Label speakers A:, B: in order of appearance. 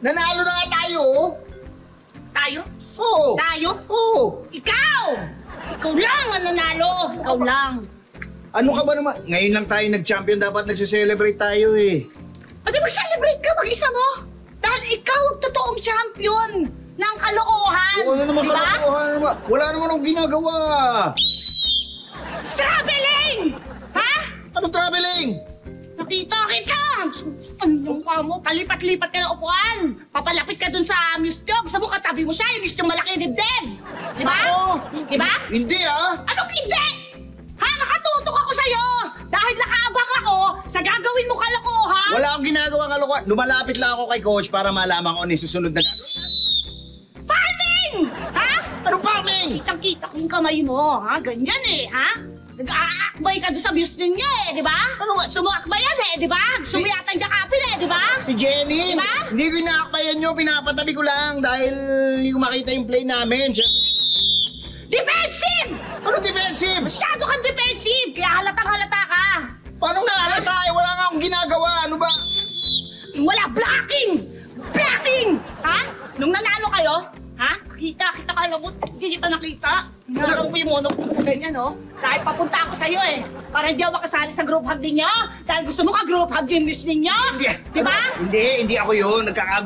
A: Nanalo na nga tayo, oh.
B: Tayo?
A: Oo.
B: Tayo?
A: Oo.
B: Ikaw! Ikaw lang ang nanalo! Ikaw lang!
A: Ano ka ba naman? Ngayon lang tayo nag-champion, dapat nagse-celebrate tayo eh.
B: Pati mag-celebrate ka mag-isa mo! Dahil ikaw ang totoong champion ng kalokohan!
A: Oo, ano naman
B: Diba?
A: kalokohan naman? Wala naman akong ginagawa.
B: Traveling! Ha?
A: Anong traveling?
B: Nakita kita! Anong ka mo? Palipat-lipat ka ng upuan! Papalapit ka dun sa museum! Sa mo katabi mo siya! Yung museum malaki dibdib! Diba?
A: Ako?
B: Diba?
A: Hindi ah.
B: Anong hindi? Ha? Nakatutok ako sa'yo! Dahil nakaabang ako sa gagawin mo kalokohan!
A: Wala akong ginagawa kalokohan. Lumalapit lang ako kay coach para malaman ko ano yung susunod na gagawin.
B: Farming! Ha?
A: Anong farming?
B: Kitang-kita ko yung kamay mo, ha? Ganyan eh, ha? Nag-aakbay ka doon sa views ninyo eh, di ba?
A: Ano ba?
B: Sumakbay yan eh, di ba? Gusto mo yata yung jakapin eh, di ba?
A: Si Jenny?
B: Diba?
A: Hindi ko inaakbayan nyo, pinapatabi ko lang dahil hindi ko makita yung play namin.
B: Defensive!
A: Ano defensive?
B: Masyado kang defensive! Kaya halatang-halata ka!
A: Paano nahalata eh? Wala nga akong ginagawa. Ano ba?
B: Wala! Blocking! Blocking! Ha? Nung nanalo kayo, ha? Kita ka alam mo, hindi kita nakita. Nanalo mo yung mono ko ganyan, no? Dahil papunta ako sa'yo eh. Para hindi ako makasali sa group hug ninyo. Dahil gusto mo ka-group hug yung wish ninyo.
A: Hindi.
B: Di ba?
A: Hindi ako yun. Nagkakagulo